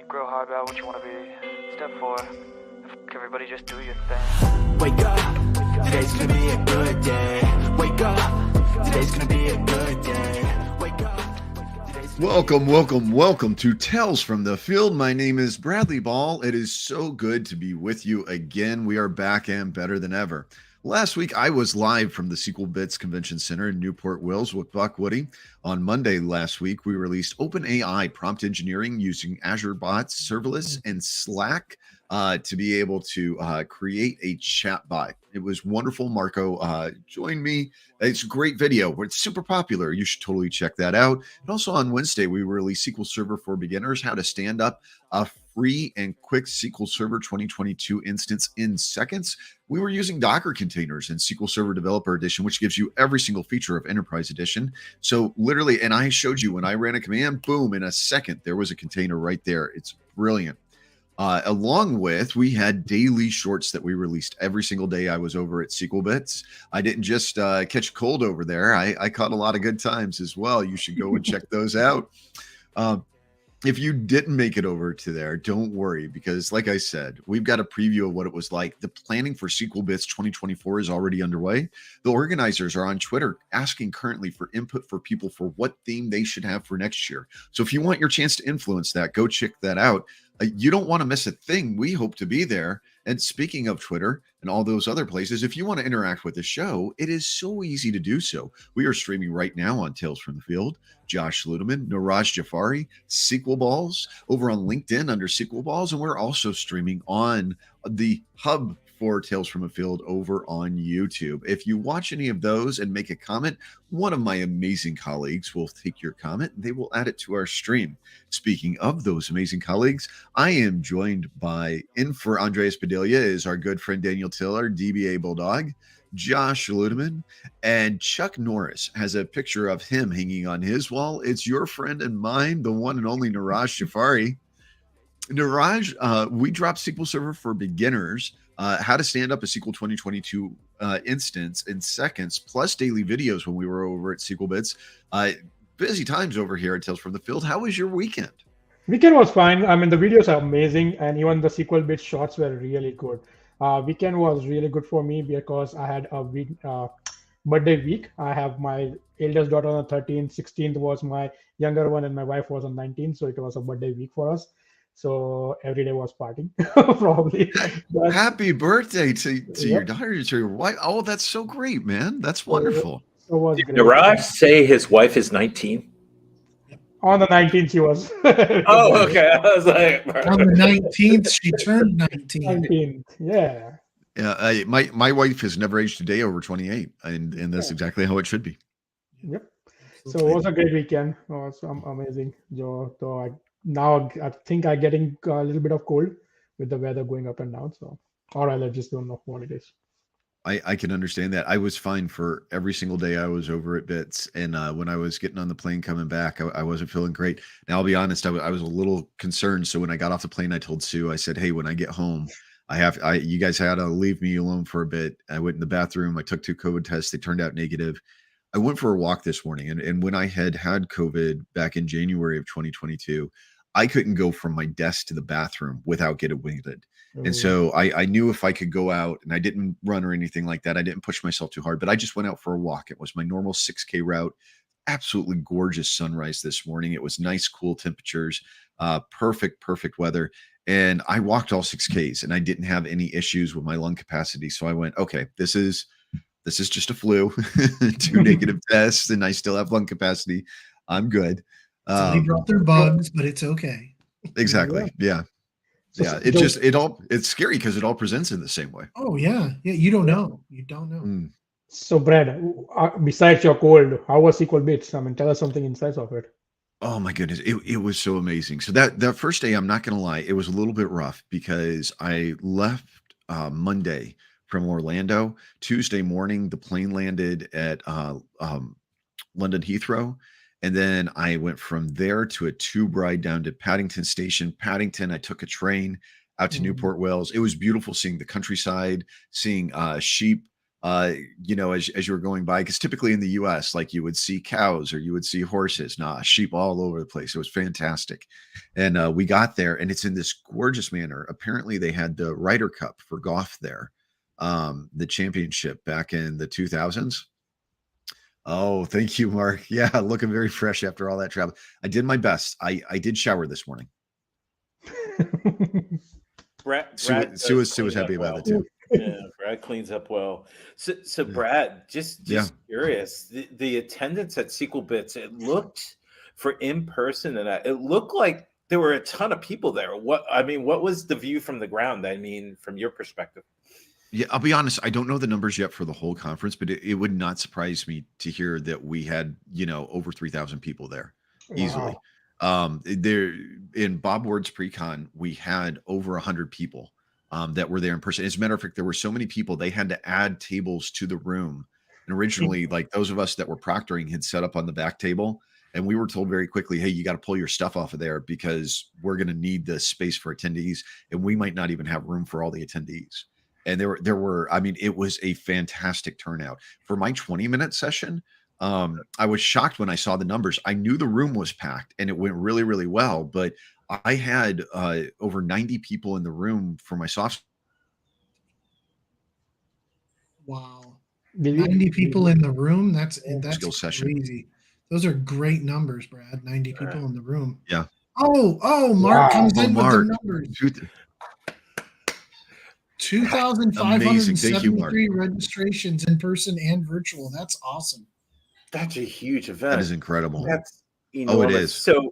grow hard about what you want to be. Step 4, everybody just do your thing. Wake up, today's gonna be a good day. Wake up, today's gonna be a good day. Wake up. Welcome to Tales from the Field. My name is Bradley Ball. It is so good to be with you again. We are back and better than ever. Last week, I was live from the SQLBits Convention Center in Newport Wills with Buck Woody. On Monday last week, we released OpenAI prompt engineering using Azure bots, serverless, and Slack to be able to create a chat bot. It was wonderful. Marco joined me. It's a great video. It's super popular. You should totally check that out. And also on Wednesday, we released SQL Server for Beginners, how to stand up a free and quick SQL Server 2022 instance in seconds. We were using Docker containers in SQL Server Developer Edition, which gives you every single feature of Enterprise Edition. So literally, and I showed you when I ran a command, boom, in a second, there was a container right there. It's brilliant. Along with, we had daily shorts that we released every single day I was over at SQLBits. I didn't just catch a cold over there. I caught a lot of good times as well. You should go and check those out. If you didn't make it over to there, don't worry, because like I said, we've got a preview of what it was like. The planning for SQLBits 2024 is already underway. The organizers are on Twitter asking currently for input for people for what theme they should have for next year. So if you want your chance to influence that, go check that out. You don't want to miss a thing. We hope to be there. And speaking of Twitter and all those other places, if you want to interact with the show, it is so easy to do so. We are streaming right now on Tales from the Field. Josh Ludeman, Neeraj Jhaveri, SQL Balls, over on LinkedIn under SQL Balls. And we're also streaming on the hub for Tales from a Field over on YouTube. If you watch any of those and make a comment, one of my amazing colleagues will take your comment and they will add it to our stream. Speaking of those amazing colleagues, I am joined by, in for Andreas Padilla, is our good friend Daniel Tiller, DBA Bulldog, Josh Ludeman, and Chuck Norris has a picture of him hanging on his wall. It's your friend and mine, the one and only Neeraj Jhaveri. Neeraj, we dropped SQL Server for Beginners, how to stand up a SQL 2022 instance in seconds, plus daily videos when we were over at SQLBits. Busy times over here at Tales from the Field. How was your weekend? Weekend was fine. I mean, the videos are amazing, and even the SQLBits shorts were really good. Weekend was really good for me because I had a birthday week. I have my eldest daughter on the 13th, 16th was my younger one, and my wife was on 19th, so it was a birthday week for us. So every day was partying, probably. But, happy birthday to your daughter, to your wife. Oh, that's so great, man. That's wonderful. So was Did Neeraj say his wife is 19? On the 19th, she was. Oh, okay. I was like, on the 19th, she turned 19. 19th, yeah. Yeah, my wife has never aged a day over 28, and that's exactly how it should be. Yep. So it was a great weekend. It was amazing. Now I think I'm getting a little bit of cold with the weather going up and down. So, or I just don't know what it is. I can understand that. I was fine for every single day I was over at Bits. And when I was getting on the plane coming back, I wasn't feeling great. Now, I'll be honest, I was a little concerned. So when I got off the plane, I told Sue, I said, hey, when I get home, you guys had to leave me alone for a bit. I went in the bathroom. I took 2 COVID tests. They turned out negative. I went for a walk this morning. And when I had COVID back in January of 2022, I couldn't go from my desk to the bathroom without getting winded. And so I knew if I could go out, and I didn't run or anything like that. I didn't push myself too hard, but I just went out for a walk. It was my normal 6K route. Absolutely gorgeous sunrise this morning. It was nice, cool temperatures, perfect weather. And I walked all 6Ks and I didn't have any issues with my lung capacity. So I went, okay, this is just a flu, 2 negative tests, and I still have lung capacity. I'm good. So they brought their bugs, but it's okay. Exactly. Yeah. Yeah. It's scary because it all presents in the same way. Oh yeah. Yeah. You don't know. So Brad, besides your cold, how was SQLBits? I mean, tell us something insights of it. Oh my goodness. It was so amazing. So that first day, I'm not going to lie, it was a little bit rough because I left Monday from Orlando. Tuesday morning, the plane landed at London Heathrow. And then I went from there to a tube ride down to Paddington Station. Paddington, I took a train out to Newport Wells. It was beautiful seeing the countryside, seeing sheep as you were going by, because typically in the US, like you would see cows or you would see horses, sheep all over the place. It was fantastic. And we got there and it's in this gorgeous manner. Apparently they had the Ryder Cup for golf there, the championship back in the 2000s. Oh, thank you, Mark. Yeah, looking very fresh after all that travel. I did my best. I did shower this morning. Sue was happy about it too. Yeah, Brad cleans up well. So Brad, just curious, the attendance at SQLBits, it looked for in person, and it looked like there were a ton of people there. What was the view from the ground? I mean, from your perspective. Yeah, I'll be honest. I don't know the numbers yet for the whole conference, but it would not surprise me to hear that we had, over 3,000 people there easily. Wow. There in Bob Ward's pre-con, we had over 100 people that were there in person. As a matter of fact, there were so many people they had to add tables to the room. And originally, like those of us that were proctoring had set up on the back table, and we were told very quickly, "Hey, you got to pull your stuff off of there because we're going to need the space for attendees, and we might not even have room for all the attendees." And there were, it was a fantastic turnout for my 20-minute session. I was shocked when I saw the numbers. I knew the room was packed and it went really, really well, but I had over 90 people in the room for my soft. Wow. 90 people in the room. That's skill session. Crazy. Those are great numbers, Brad. 90 people in the room. Yeah. Oh, Mark comes in with Mark. the numbers. 2,573 registrations in person and virtual. That's awesome. That's a huge event. That is incredible. That's enormous. It is. So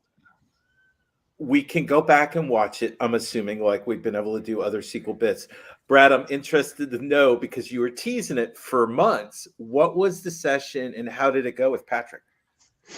we can go back and watch it, I'm assuming, like we've been able to do other SQLBits. Brad, I'm interested to know, because you were teasing it for months, what was the session and how did it go with Patrick?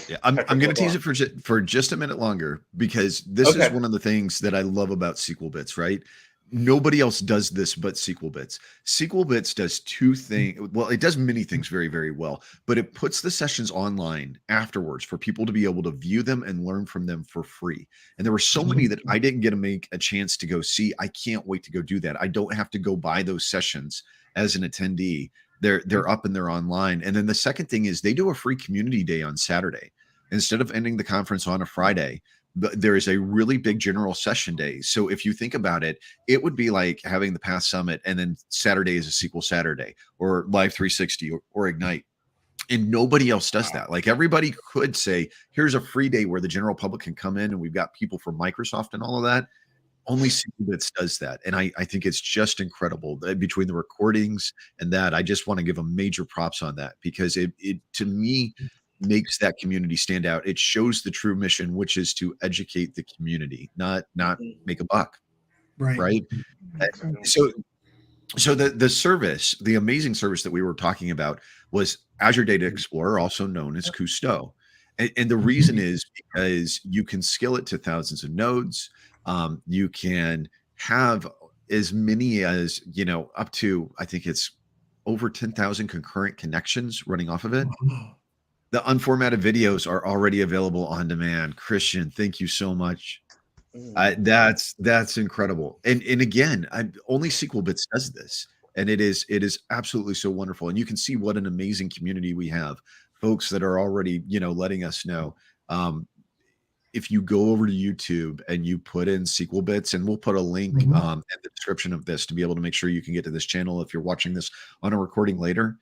Yeah, I'm going to tease it for just a minute longer, because this is one of the things that I love about SQLBits, right? Nobody else does this but SQLBits. SQLBits does two things. Well, it does many things very, very well, but it puts the sessions online afterwards for people to be able to view them and learn from them for free. And there were so many that I didn't get to make a chance to go see. I can't wait to go do that. I don't have to go buy those sessions as an attendee. They're up and they're online. And then the second thing is they do a free community day on Saturday. Instead of ending the conference on a Friday, there is a really big general session day. So if you think about it, it would be like having the Path Summit and then Saturday is a SQL Saturday or Live 360 or Ignite. And nobody else does that. Like everybody could say, here's a free day where the general public can come in and we've got people from Microsoft and all of that. Only SQLBits does that. And I think it's just incredible between the recordings and that. I just want to give a major props on that, because it to me makes that community stand out. It shows the true mission, which is to educate the community, not make a buck. Right. So the service, the amazing service that we were talking about was Azure Data Explorer, also known as Cousteau. And the reason is because you can scale it to thousands of nodes. You can have as many as, up to, I think it's over 10,000 concurrent connections running off of it. The unformatted videos are already available on demand. Christian, thank you so much. That's incredible. And again, only SQLBits does this, and it is absolutely so wonderful. And you can see what an amazing community we have. Folks that are already, letting us know. If you go over to YouTube and you put in SQLBits, and we'll put a link in the description of this to be able to make sure you can get to this channel if you're watching this on a recording later.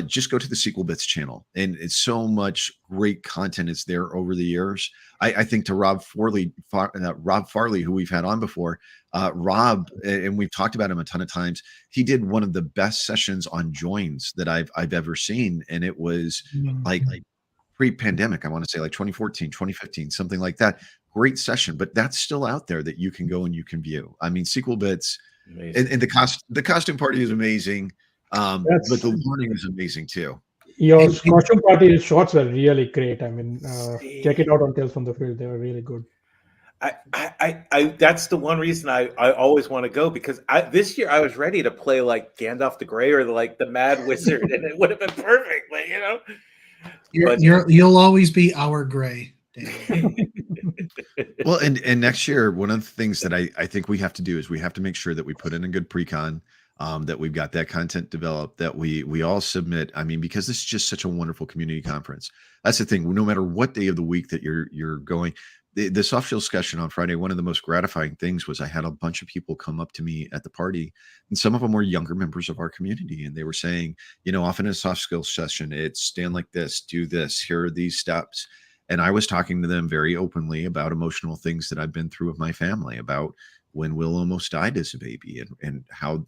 Just go to the SQLBits channel, and it's so much great content is there over the years. I think to Rob Farley, who we've had on before, Rob, and we've talked about him a ton of times. He did one of the best sessions on joins that I've ever seen, and it was like pre-pandemic. I want to say like 2014, 2015, something like that. Great session, but that's still out there that you can go and you can view. I mean, SQLBits, and the costume party is amazing. But the learning is amazing too. Your costume party shorts were really great. I mean, check it out on Tales from the Field. They were really good. I that's the one reason I always want to go, because this year I was ready to play like Gandalf the Grey or like the Mad Wizard, and it would have been perfect. Like, you'll always be our Gray. Well, and next year, one of the things that I think we have to do is we have to make sure that we put in a good pre-con. that we've got that content developed, that we all submit. I mean, because this is just such a wonderful community conference. That's the thing. No matter what day of the week that you're going, the soft skill discussion on Friday, one of the most gratifying things was I had a bunch of people come up to me at the party, and some of them were younger members of our community, and they were saying, often in a soft skills session, it's stand like this, do this, here are these steps. And I was talking to them very openly about emotional things that I've been through with my family, about when Will almost died as a baby, and how,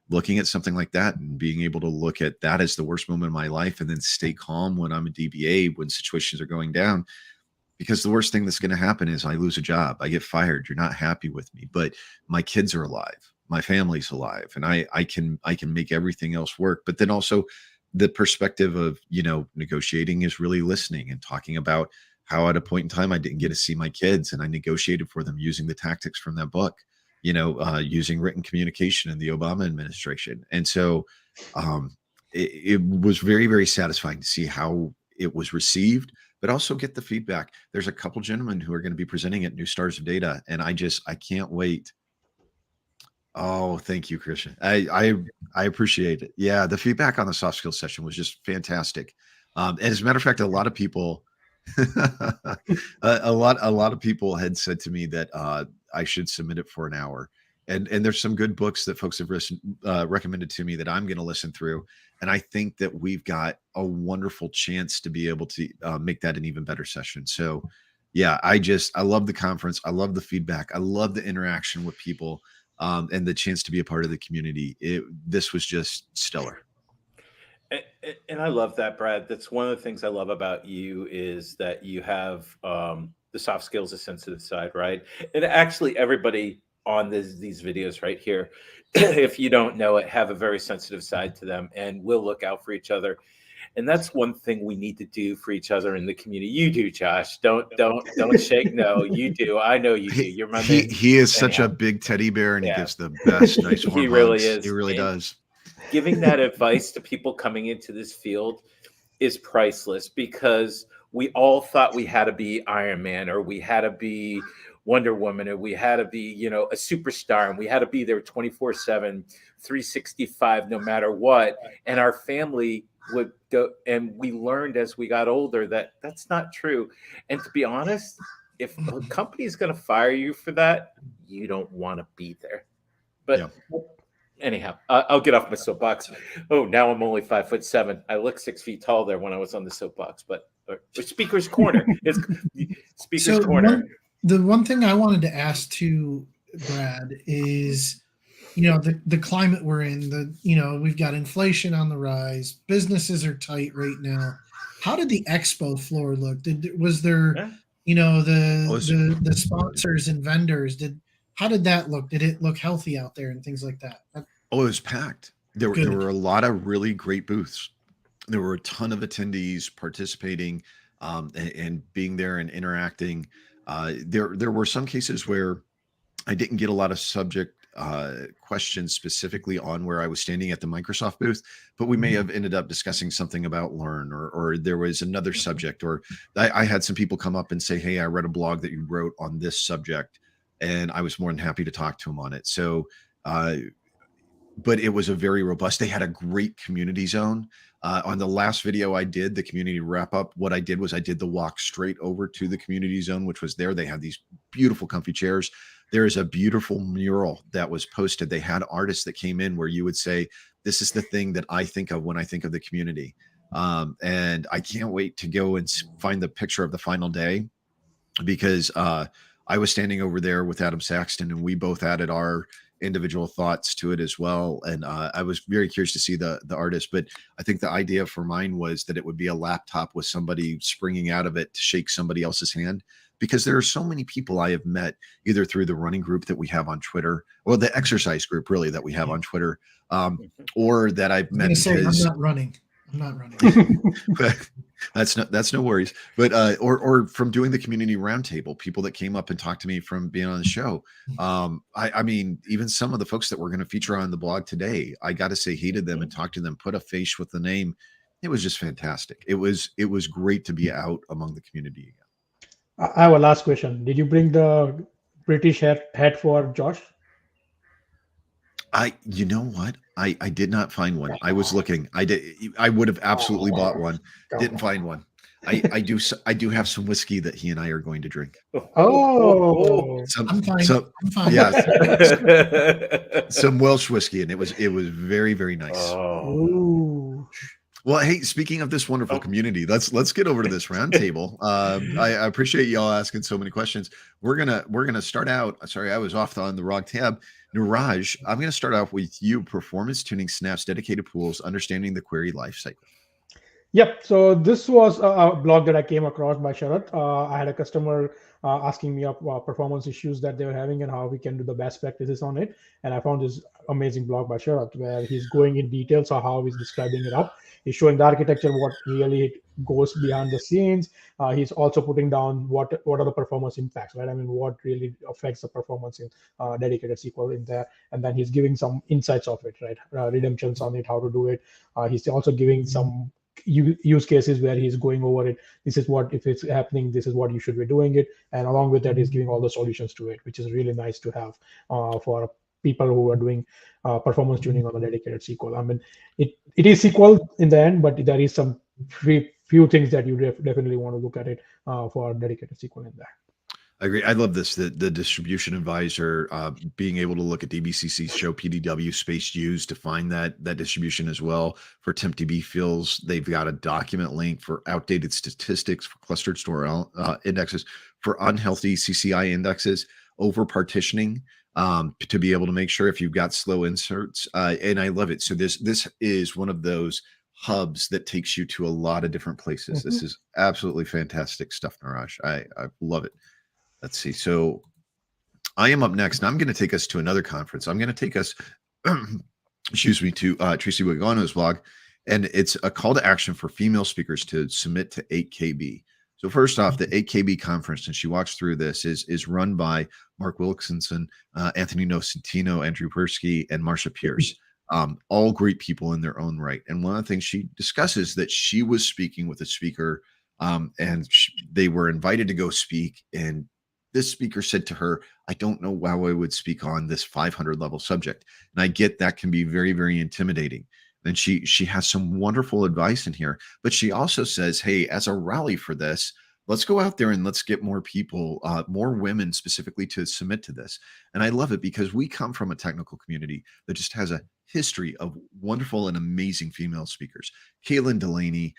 looking at something like that and being able to look at that as the worst moment of my life and then stay calm when I'm a DBA, when situations are going down, because the worst thing that's going to happen is I lose a job, I get fired, you're not happy with me, but my kids are alive, my family's alive, and I can make everything else work. But then also the perspective of, negotiating is really listening and talking about how at a point in time I didn't get to see my kids, and I negotiated for them using the tactics from that book, using written communication in the Obama administration. And so it was very, very satisfying to see how it was received, but also get the feedback. There's a couple gentlemen who are going to be presenting at New Stars of Data, and I can't wait. Oh, thank you, Christian. I appreciate it. Yeah, the feedback on the soft skills session was just fantastic. And as a matter of fact, a lot of people a lot of people had said to me that I should submit it for an hour, and there's some good books that folks have recommended to me that I'm going to listen through, and I think that we've got a wonderful chance to be able to make that an even better session. So yeah, I love the conference, I love the feedback, I love the interaction with people, and the chance to be a part of the community. This was just stellar. And I love that, Brad. That's one of the things I love about you, is that you have the soft skills, the sensitive side, right? And actually, everybody on these videos right here, if you don't know it, have a very sensitive side to them, and we'll look out for each other. And that's one thing we need to do for each other in the community. You do, Josh. Don't shake. No, you do. I know you do. You're my man. He is such a big teddy bear, and he gives the best nice warm He really hugs. is. He really does. Giving that advice to people coming into this field is priceless, because we all thought we had to be Iron Man, or we had to be Wonder Woman, or we had to be, a superstar, and we had to be there 24/7, 365, no matter what. And our family would go, and we learned as we got older that that's not true. And to be honest, if a company is going to fire you for that, you don't want to be there. But anyhow, I'll get off my soapbox. Oh, now I'm only 5'7". I look 6 feet tall there when I was on the soapbox, but speaker's corner. It's speaker's corner. The one thing I wanted to ask to Brad is, the climate we're in, we've got inflation on the rise, businesses are tight right now. How did the expo floor look? Was there, the sponsors and vendors, how did that look? Did it look healthy out there and things like that? Oh, it was packed. There were a lot of really great booths. There were a ton of attendees participating and being there and interacting. There were some cases where I didn't get a lot of subject questions specifically on where I was standing at the Microsoft booth, but we may have ended up discussing something about Learn, or there was another subject, or I had some people come up and say, hey, I read a blog that you wrote on this subject, and I was more than happy to talk to them on it. So, but it was a very robust, they had a great community zone. On the last video I did, the community wrap up, what I did was I did the walk straight over to the community zone, which was there. They had these beautiful comfy chairs. There is a beautiful mural that was posted. They had artists that came in where you would say, this is the thing that I think of when I think of the community. And I can't wait to go and find the picture of the final day, because I was standing over there with Adam Saxton, and we both added our individual thoughts to it as well. And I was very curious to see the artist, but I think the idea for mine was that it would be a laptop with somebody springing out of it to shake somebody else's hand, because there are so many people I have met either through the running group that we have on Twitter, or the exercise group really that we have on Twitter, or that I've met. I'm not running. That's no worries. But or from doing the community roundtable, people that came up and talked to me from being on the show. I mean, even some of the folks that we're going to feature on the blog today, I got to say hey to them and talk to them, put a face with the name. It was just fantastic. It was great to be out among the community again. I have a last question. Did you bring the British hat for Josh? You know what? I did not find one. I was looking. I would have absolutely bought one. Didn't find one. I do have some whiskey that he and I are going to drink. Oh, I'm fine. Some I'm fine. some Welsh whiskey, and it was very, very nice. Oh. ooh. Well, hey, speaking of this wonderful community, let's get over to this roundtable. I appreciate y'all asking so many questions. We're gonna start out. Sorry, I was off on the wrong tab. Neeraj, I'm gonna start out with you. Performance tuning Synapse dedicated pools, understanding the query lifecycle. Yep. So this was a blog that I came across by Sharat. I had a customer asking me up performance issues that they were having and how we can do the best practices on it. And I found this amazing blog by Sharat where he's going in details of how he's describing it up. He's showing the architecture, what really goes behind the scenes. He's also putting down what are the performance impacts, right? I mean, what really affects the performance in dedicated SQL in there. And then he's giving some insights of it, right? Redemptions on it, how to do it. He's also giving some use cases where he's going over it. This is what, if it's happening, this is what you should be doing it, and along with that he's giving all the solutions to it, which is really nice to have for people who are doing performance tuning on a dedicated SQL. I mean, it is SQL in the end, but there is some few things that you definitely want to look at it for dedicated SQL in there. I agree. I love this. The distribution advisor being able to look at DBCC's show PDW space used to find that distribution as well. For TempDB fields, they've got a document link for outdated statistics for clustered store indexes, for unhealthy CCI indexes, over partitioning to be able to make sure if you've got slow inserts. And I love it. So this is one of those hubs that takes you to a lot of different places. This is absolutely fantastic stuff, Neeraj. I love it. Let's see. So I am up next, and I'm going to take us to another conference. I'm going to take us, excuse me, to Tracy Wigano's blog, and it's a call to action for female speakers to submit to 8KB. So first off, the 8KB conference, and she walks through this, is run by Mark Wilkinson, Anthony Nocentino, Andrew Persky, and Marcia Pierce. All great people in their own right. And one of the things she discusses that she was speaking with a speaker, and they were invited to go speak, and this speaker said to her, I don't know how I would speak on this 500 level subject. And I get that can be very, very intimidating. And she has some wonderful advice in here, but she also says, hey, as a rally for this, let's go out there and let's get more people, more women specifically to submit to this. And I love it because we come from a technical community that just has a history of wonderful and amazing female speakers. Caitlin Delaney,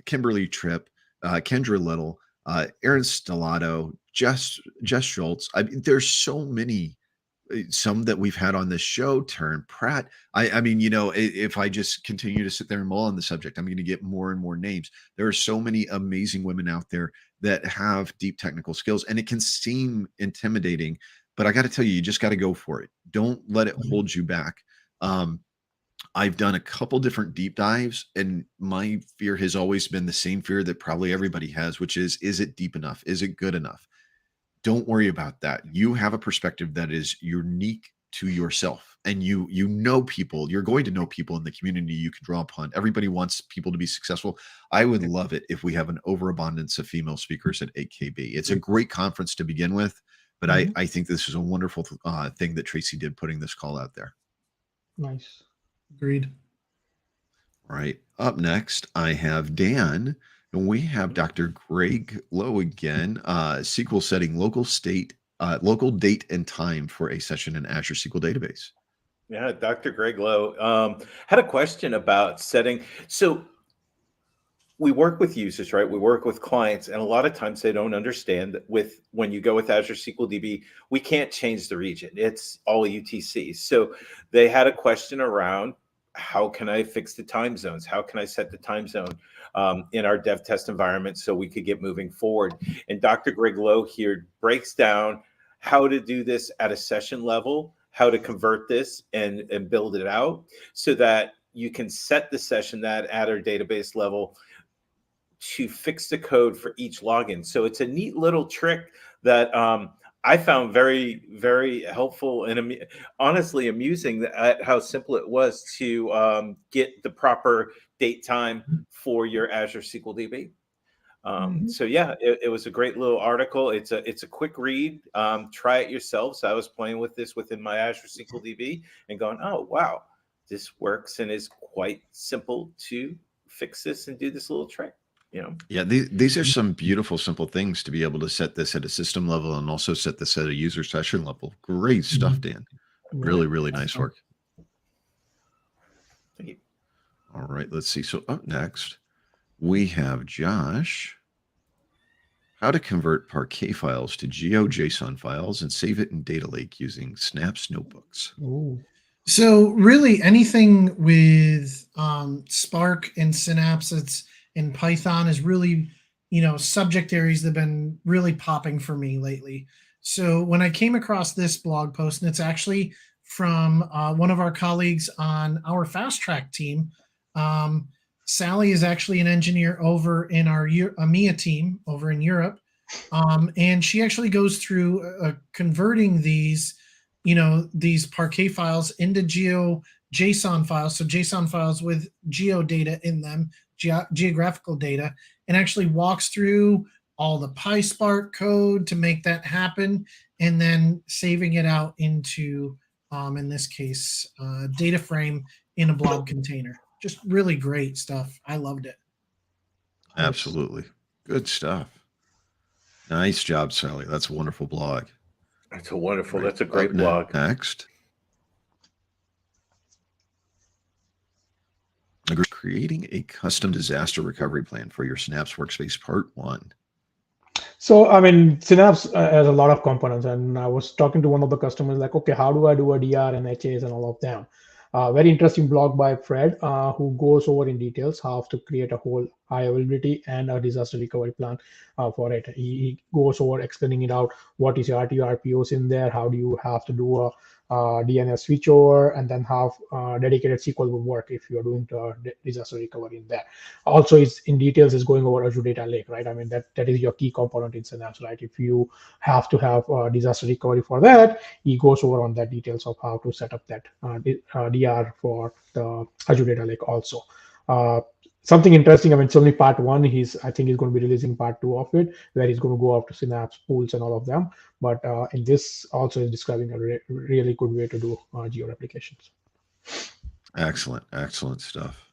Kimberly Tripp, Kendra Little, Aaron Stellato, Jess Schultz. There's so many, some that we've had on this show. Taryn Pratt. I mean, you know, if I just continue to sit there and mull on the subject, I'm going to get more and more names. There are so many amazing women out there that have deep technical skills, and it can seem intimidating, but I got to tell you, you just got to go for it. Don't let it hold you back. I've done a couple different deep dives, and my fear has always been the same fear that probably everybody has, which is it deep enough? Is it good enough? Don't worry about that. You have a perspective that is unique to yourself, and you know people. You're going to know people in the community you can draw upon. Everybody wants people to be successful. I would love it if we have an overabundance of female speakers at 8KB. It's a great conference to begin with, but I think this is a wonderful thing that Tracy did, putting this call out there. Nice. Agreed. All right. Up next, I have Dan, and we have Dr. Greg Lowe again. SQL setting local date and time for a session in Azure SQL Database. Yeah, Dr. Greg Lowe had a question about setting. So we work with users, right? We work with clients, and a lot of times they don't understand that when you go with Azure SQL DB, we can't change the region. It's all UTC. So they had a question around, how can I fix the time zones? How can I set the time zone in our dev test environment so we could get moving forward? And Dr. Greg Lowe here breaks down how to do this at a session level, how to convert this and build it out so that you can set the session that at our database level to fix the code for each login. So it's a neat little trick that I found very, very helpful and honestly amusing at how simple it was to get the proper date time for your Azure SQL DB. So yeah, it was a great little article. It's a quick read. Try it yourself. So I was playing with this within my Azure SQL DB and going, oh wow, this works and is quite simple to fix this and do this little trick. Yeah, these are some beautiful, simple things to be able to set this at a system level and also set this at a user session level. Great stuff, Dan. Really, really nice work. Thank you. All right, let's see. So up next, we have Josh. How to convert Parquet files to GeoJSON files and save it in Data Lake using Synapse notebooks. Ooh. So really anything with Spark and Synapse that's in Python is really, subject areas that have been really popping for me lately. So when I came across this blog post, and it's actually from one of our colleagues on our fast track team, Sally is actually an engineer over in our EMEA team over in Europe. And she actually goes through converting these Parquet files into GeoJSON files. So JSON files with geo data in them, geographical data, and actually walks through all the PySpark code to make that happen, and then saving it out into, in this case, data frame in a blob container. Just really great stuff. I loved it. Absolutely. Good stuff. Nice job, Sally. That's a wonderful blog. That's wonderful. Right. That's a great blog. Next. Creating a custom disaster recovery plan for your Synapse workspace, part 1. So, Synapse has a lot of components, and I was talking to one of the customers like, okay, how do I do a DR and HAs and all of them? Very interesting blog by Fred, who goes over in details how to create a whole high availability and a disaster recovery plan for it. He goes over explaining it out. What is your RTO, RPOs in there? How do you have to do a DNS switchover, and then have dedicated SQL will work if you are doing the disaster recovery in there. Also, it's in details is going over Azure Data Lake, right? That is your key component in Synapse, right? If you have to have disaster recovery for that, he goes over on that details of how to set up that DR for the Azure Data Lake also. Something interesting, it's only part 1. I think he's going to be releasing part 2 of it, where he's going to go after Synapse pools and all of them. But in this also is describing a really good way to do geo replications. Excellent, excellent stuff.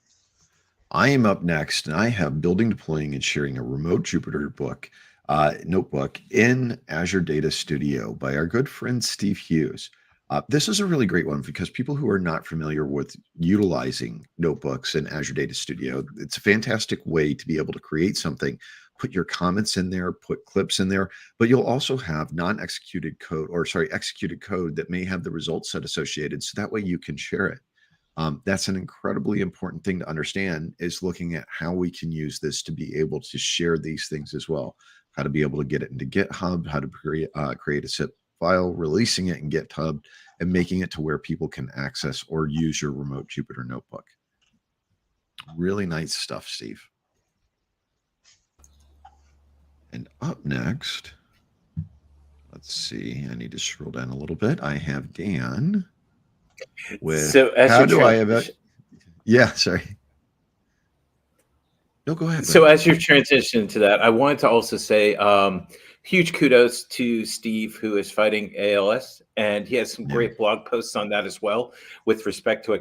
I am up next, and I have building, deploying, and sharing a remote Jupyter notebook in Azure Data Studio by our good friend Steve Hughes. This is a really great one because people who are not familiar with utilizing notebooks in Azure Data Studio, it's a fantastic way to be able to create something, put your comments in there, put clips in there, but you'll also have executed code that may have the results set associated. So that way you can share it. That's an incredibly important thing to understand, is looking at how we can use this to be able to share these things as well. How to be able to get it into GitHub, how to create a zip file, releasing it in GitHub, and making it to where people can access or use your remote Jupyter notebook. Really nice stuff, Steve. And up next, let's see, I need to scroll down a little bit. I have Dan with how do I have it? Yeah, sorry. No, go ahead. So as you transition to that, I wanted to also say huge kudos to Steve, who is fighting ALS, and he has some great blog posts on that as well with respect to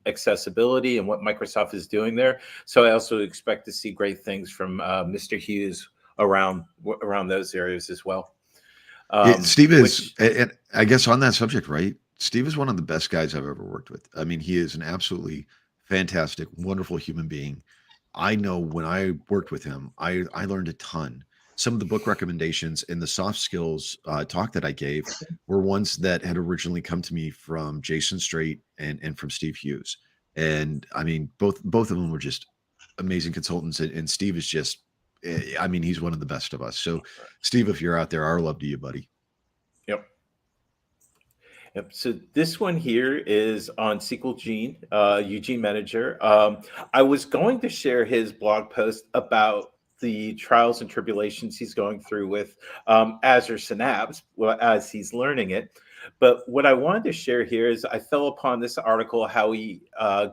accessibility and what Microsoft is doing there. So I also expect to see great things from Mr. Hughes around those areas as well. Steve is, and I guess on that subject, right? Steve is one of the best guys I've ever worked with. He is an absolutely fantastic, wonderful human being. I know when I worked with him, I learned a ton. Some of the book recommendations in the soft skills talk that I gave were ones that had originally come to me from Jason Strait and from Steve Hughes. And both of them were just amazing consultants. And Steve is just, he's one of the best of us. So Steve, if you're out there, our love to you, buddy. Yep. So this one here is on SQL Eugene Manager. I was going to share his blog post about the trials and tribulations he's going through with Azure Synapse as he's learning it. But what I wanted to share here is I fell upon this article, how he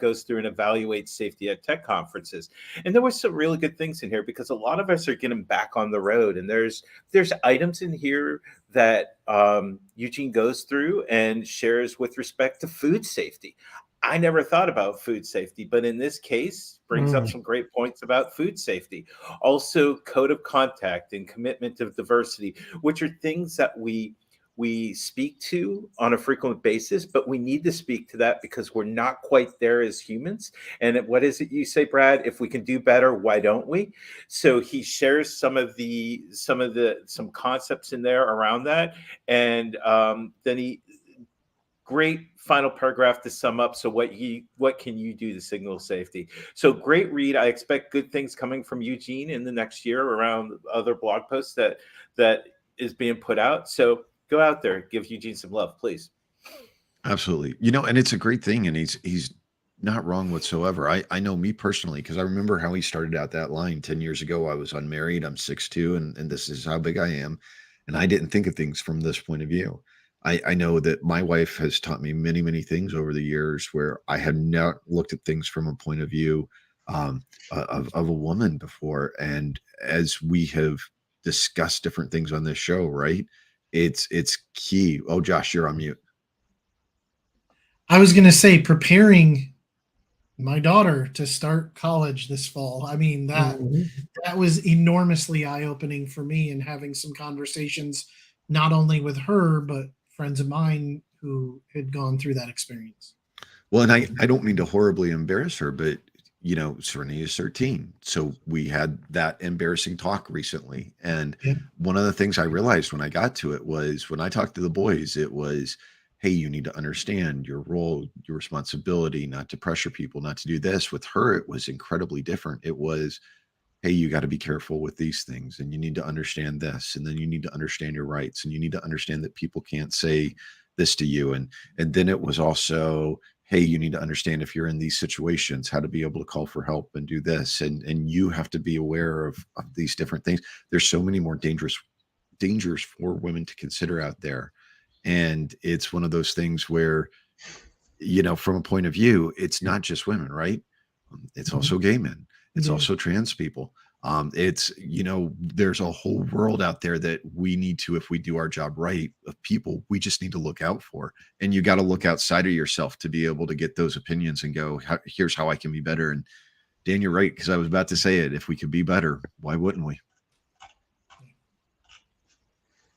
goes through and evaluates safety at tech conferences. And there were some really good things in here, because a lot of us are getting back on the road. And there's items in here that Eugene goes through and shares with respect to food safety. I never thought about food safety, but in this case, brings up some great points about food safety. Also, code of conduct and commitment of diversity, which are things that we speak to on a frequent basis, but we need to speak to that because we're not quite there as humans. And what is it you say, Brad? If we can do better, why don't we? So he shares some concepts in there around that. And then great final paragraph to sum up. So what can you do to signal safety? So great read. I expect good things coming from Eugene in the next year around other blog posts that is being put out. So go out there, give Eugene some love, please. Absolutely. And it's a great thing. And he's not wrong whatsoever. I know me personally, because I remember how he started out that line 10 years ago. I was unmarried. I'm 6'2", and this is how big I am. And I didn't think of things from this point of view. I know that my wife has taught me many, many things over the years where I had not looked at things from a point of view of a woman before. And as we have discussed different things on this show, right? It's key. Oh, Josh, you're on mute. I was going to say, preparing my daughter to start college this fall. I mean, that was enormously eye-opening for me, and having some conversations, not only with her, but friends of mine who had gone through that experience. Well, and I don't mean to horribly embarrass her, but Serenity is 13. So we had that embarrassing talk recently. And one of the things I realized when I got to it was, when I talked to the boys, it was, hey, you need to understand your role, your responsibility, not to pressure people, not to do this. With her, it was incredibly different. It was, hey, you got to be careful with these things, and you need to understand this, and then you need to understand your rights, and you need to understand that people can't say this to you. And then it was also, hey, you need to understand, if you're in these situations, how to be able to call for help and do this. And you have to be aware of these different things. There's so many more dangers for women to consider out there. And it's one of those things where, from a point of view, it's not just women, right? It's also gay men. It's also trans people. It's, there's a whole world out there that we need to, if we do our job right, of people we just need to look out for. And you got to look outside of yourself to be able to get those opinions and go, here's how I can be better. And Dan, you're right, because I was about to say it. If we could be better, why wouldn't we?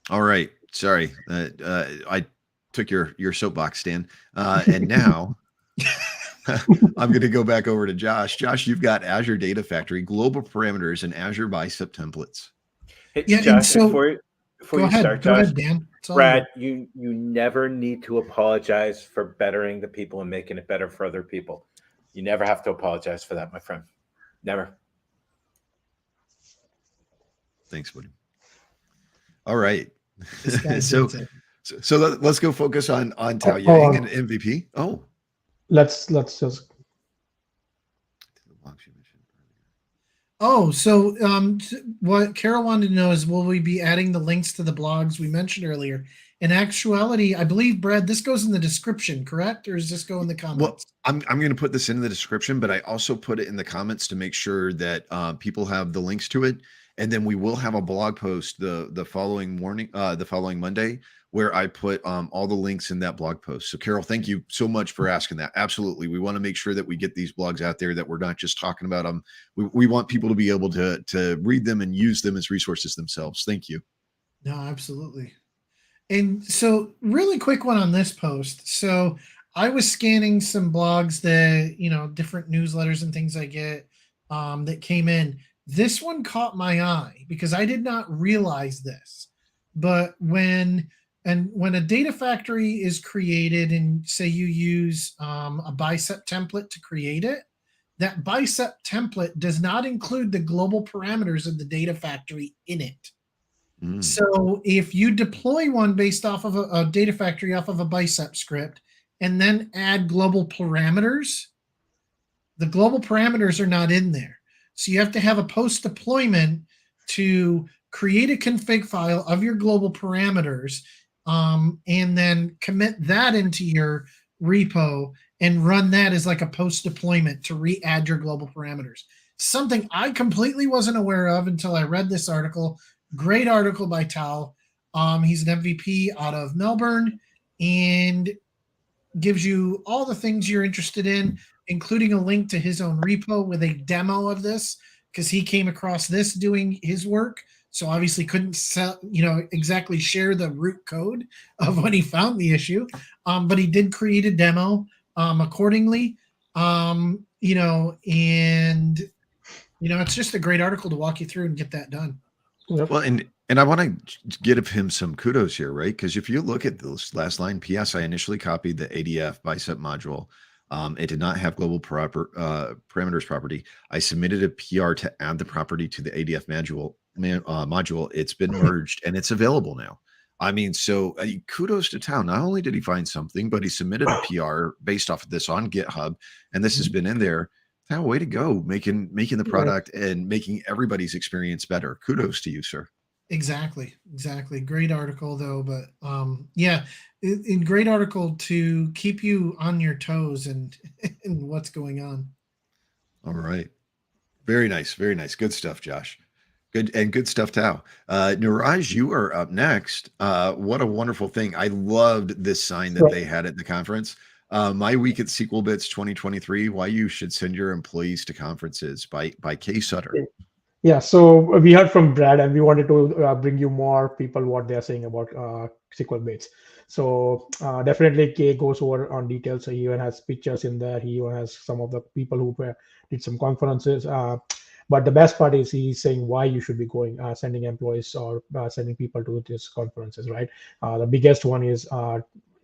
All right. Sorry. I took your soapbox, Dan. And now I'm going to go back over to Josh. Josh, you've got Azure Data Factory, global parameters, and Azure Bicep templates. Hey, Josh, before you start, Josh, go ahead, Dan. Brad, you never need to apologize for bettering the people and making it better for other people. You never have to apologize for that, my friend. Never. Thanks, buddy. All right. So let's go focus on Tao Yang and MVP. Oh, let's just. Oh, so what Carol wanted to know is, will we be adding the links to the blogs we mentioned earlier? In actuality, I believe, Brad, this goes in the description, correct? Or does this go in the comments? Well, I'm going to put this in the description, but I also put it in the comments to make sure that people have the links to it. And then we will have a blog post the following morning, the following Monday, where I put all the links in that blog post. So Carol, thank you so much for asking that. Absolutely. We want to make sure that we get these blogs out there, that we're not just talking about them. We want people to be able to read them and use them as resources themselves. Thank you. No, absolutely. And so really quick one on this post. So I was scanning some blogs that, different newsletters and things I get that came in. This one caught my eye because I did not realize this. But when a data factory is created, and say you use a Bicep template to create it, that Bicep template does not include the global parameters of the data factory in it. So if you deploy one based off of a data factory off of a Bicep script and then add global parameters, the global parameters are not in there. So you have to have a post deployment to create a config file of your global parameters, and then commit that into your repo and run that as like a post deployment to re-add your global parameters. Something I completely wasn't aware of until I read this article. Great article by Tal. He's an MVP out of Melbourne and gives you all the things you're interested in, including a link to his own repo with a demo of this, because he came across this doing his work. So obviously couldn't exactly share the root code of when he found the issue. But he did create a demo accordingly. And it's just a great article to walk you through and get that done. Well, and I want to give him some kudos here, right? Because if you look at this last line, P.S. I initially copied the ADF Bicep module. It did not have global parameters property. I submitted a PR to add the property to the ADF module. It's been merged and it's available now. I mean, so kudos to Tal. Not only did he find something, but he submitted a PR based off of this on GitHub, and this has been in there. Tal, way to go, making the product and making everybody's experience better. Kudos to you, sir. Exactly. Great article though, but great article to keep you on your toes and what's going on. All right. Very nice. Good stuff, Josh. Good stuff, Tao. Neeraj, you are up next. What a wonderful thing. I loved this sign that they had at the conference. My Week at SQLBits 2023, Why You Should Send Your Employees to Conferences by Kay Sutter. Yeah, so we heard from Brad, and we wanted to bring you more people what they are saying about SQLBits. So definitely Kay goes over on details. So he even has pictures in there. He even has some of the people who did some conferences. But the best part is he's saying why you should be going, sending employees or sending people to these conferences, right? The biggest one is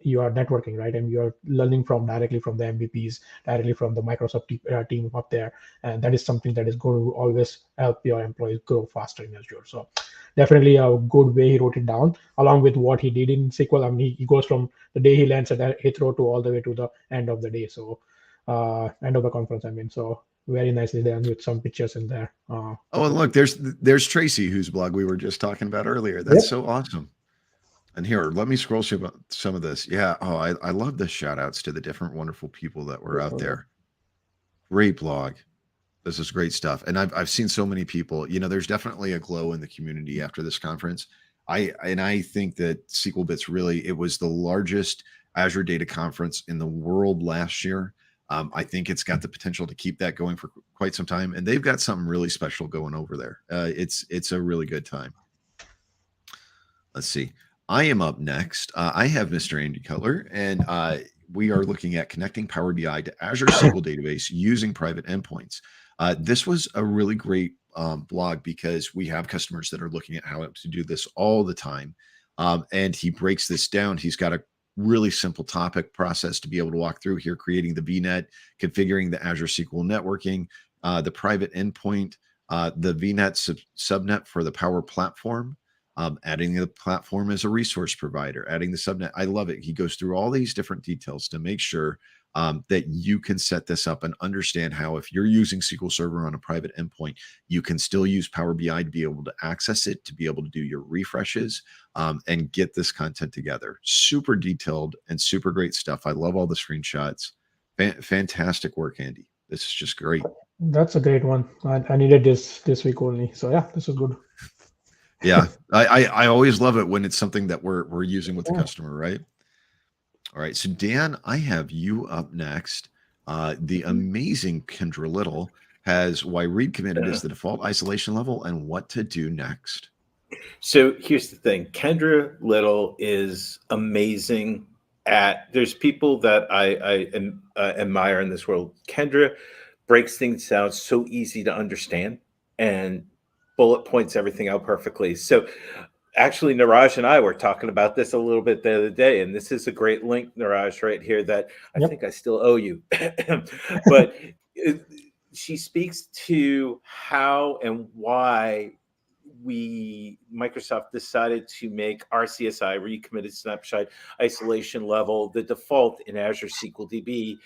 you are networking, right? And you're learning directly from the MVPs, directly from the Microsoft team up there. And that is something that is going to always help your employees grow faster in Azure. So definitely a good way he wrote it down, along with what he did in SQL. I mean, he goes from the day he lands at Heathrow to all the way to the end of the day. So end of the conference, I mean. So very nicely done with some pictures in there. And look, there's Tracy, whose blog we were just talking about earlier. That's so awesome. And here, let me scroll some of this. Yeah. Oh, I love the shout outs to the different wonderful people that were out there. Great blog. This is great stuff. And I've seen so many people, there's definitely a glow in the community after this conference. I think that SQLBits it was the largest Azure data conference in the world last year. I think it's got the potential to keep that going for quite some time. And they've got something really special going over there. It's a really good time. Let's see. I am up next. I have Mr. Andy Cutler, and we are looking at connecting Power BI to Azure SQL Database using private endpoints. This was a really great blog because we have customers that are looking at how to do this all the time. And he breaks this down. He's got a really simple topic process to be able to walk through here, creating the VNet, configuring the Azure SQL networking, the private endpoint, the VNet subnet for the Power Platform, adding the platform as a resource provider, adding the subnet. I love it. He goes through all these different details to make sure that you can set this up and understand how, if you're using SQL Server on a private endpoint, you can still use Power BI to be able to access it, to be able to do your refreshes, and get this content together. Super detailed and super great stuff. I love all the screenshots. Fantastic work, Andy. This is just great. That's a great one. I needed this week only. So yeah, this is good. Yeah, I always love it when it's something that we're using with the customer, right? All right, so Dan, I have you up next. The amazing Kendra Little has why read committed is the default isolation level and what to do next. So here's the thing. Kendra Little is amazing there's people that I admire in this world. Kendra breaks things down so easy to understand and bullet points everything out perfectly. So actually, Neeraj and I were talking about this a little bit the other day, and this is a great link, Neeraj, right here that I think I still owe you. But she speaks to how and why Microsoft decided to make RCSI, Recommitted Snapshot Isolation Level, the default in Azure SQL DB,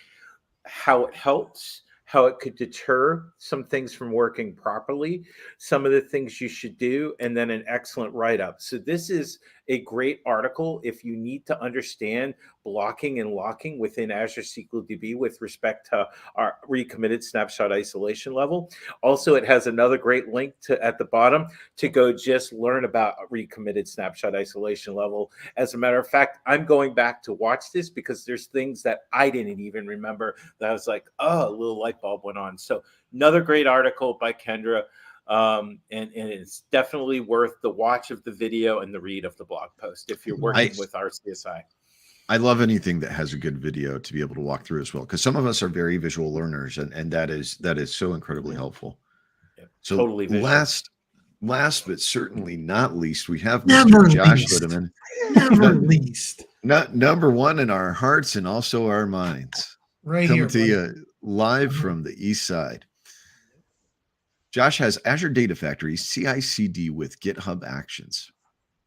how it helps, how it could deter some things from working properly, some of the things you should do, and then an excellent write-up. So this is a great article if you need to understand blocking and locking within Azure SQL DB with respect to our recommitted snapshot isolation level. Also, it has another great link at the bottom to go just learn about recommitted snapshot isolation level. As a matter of fact, I'm going back to watch this because there's things that I didn't even remember that I was like, oh, a little light bulb went on. So another great article by Kendra. And it's definitely worth the watch of the video and the read of the blog post if you're working with our CSI. I love anything that has a good video to be able to walk through as well, because some of us are very visual learners, and that is so incredibly helpul. Yeah, so totally last but certainly not least, we have Never Mr. Josh least. Littman. Never least. Not number one in our hearts and also our minds. Right Coming here, to you live from the east side. Josh has Azure Data Factory CI/CD with GitHub Actions.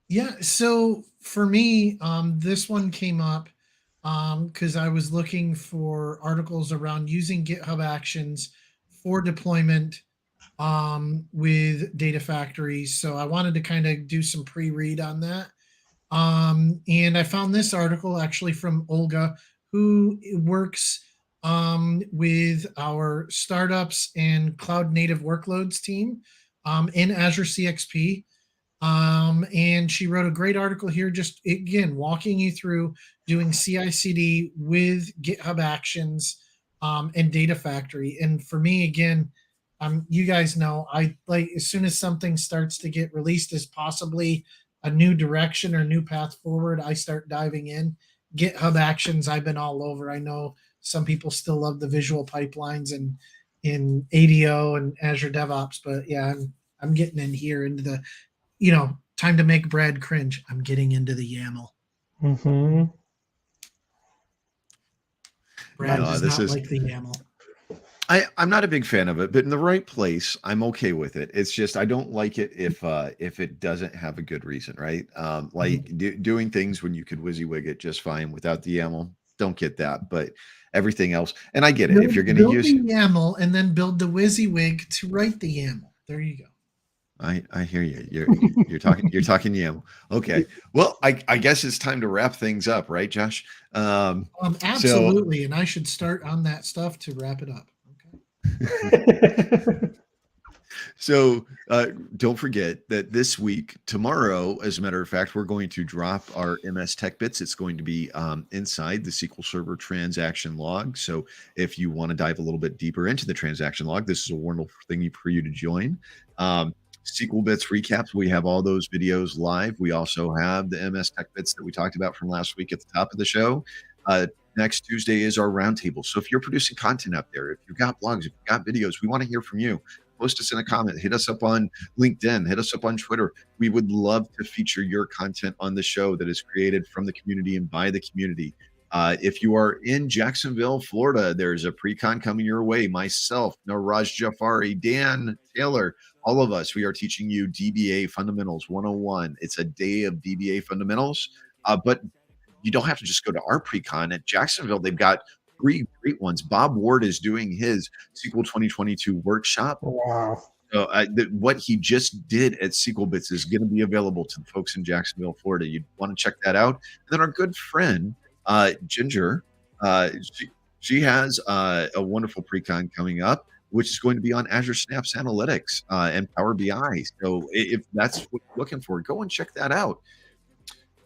Yeah, so for me, this one came up because I was looking for articles around using GitHub Actions for deployment with Data Factory. So I wanted to kind of do some pre-read on that. And I found this article actually from Olga, who works with our startups and cloud native workloads team in Azure CXP. And she wrote a great article here, just again, walking you through doing CI/CD with GitHub Actions and Data Factory. And for me, again, you guys know, I like as soon as something starts to get released as possibly a new direction or new path forward, I start diving in. GitHub Actions, I've been all over. I know some people still love the visual pipelines and in ADO and Azure DevOps, but yeah, I'm getting in here into the, time to make Brad cringe. I'm getting into the YAML. Mm-hmm. Brad does not like the YAML. I'm not a big fan of it, but in the right place, I'm okay with it. It's just I don't like it if it doesn't have a good reason, right? Doing things when you could WYSIWYG it just fine without the YAML. Don't get that, but everything else, and I get it. If you're going to use the YAML and then build the WYSIWYG to write the YAML, there you go. I hear you. You're talking YAML. Okay. Well, I guess it's time to wrap things up, right, Josh? Absolutely, and I should start on that stuff to wrap it up. So don't forget that this week, tomorrow, as a matter of fact, we're going to drop our MS Tech Bits. It's going to be inside the SQL Server transaction log. So if you want to dive a little bit deeper into the transaction log, this is a wonderful thing for you to join. SQL Bits recaps, we have all those videos live. We also have the MS Tech Bits that we talked about from last week at the top of the show. Next Tuesday is our roundtable. So if you're producing content out there, if you've got blogs, if you've got videos, we want to hear from you. Post us in a comment, hit us up on LinkedIn, hit us up on Twitter. We would love to feature your content on the show that is created from the community and by the community. If you are in Jacksonville, Florida, there's a pre-con coming your way. Myself, Neeraj Jhaveri, Dan Taylor, all of us, we are teaching you DBA Fundamentals 101. It's a day of DBA fundamentals, but you don't have to just go to our pre-con. At Jacksonville, they've got 3 great ones. Bob Ward is doing his SQL 2022 workshop. Wow. So what he just did at SQLBits is going to be available to the folks in Jacksonville, Florida. You'd want to check that out. And then our good friend, Ginger, she has a wonderful pre-con coming up, which is going to be on Azure Synapse Analytics and Power BI. So if that's what you're looking for, go and check that out.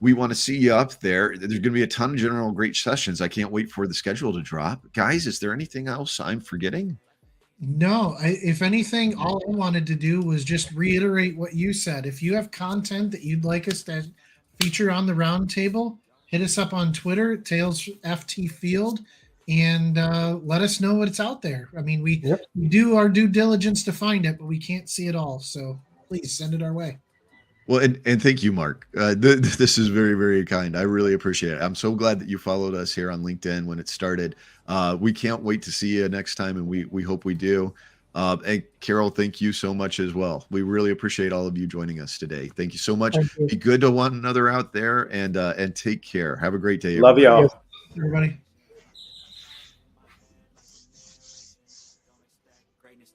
We want to see you up there. There's going to be a ton of general great sessions. I can't wait for the schedule to drop. Guys, is there anything else I'm forgetting? No, if anything, all I wanted to do was just reiterate what you said. If you have content that you'd like us to feature on the roundtable, hit us up on Twitter, TailsFTField, and let us know what's out there. I mean, we do our due diligence to find it, but we can't see it all. So please send it our way. Well, and thank you, Mark. This is very, very kind. I really appreciate it. I'm so glad that you followed us here on LinkedIn when it started. We can't wait to see you next time, and we hope we do. And Carol, thank you so much as well. We really appreciate all of you joining us today. Thank you so much. Be good to one another out there, and take care. Have a great day. Love y'all. Everybody.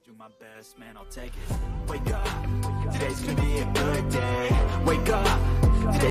Do my best, man, I'll take it. Wake up, today's gonna be a good day. Wake up.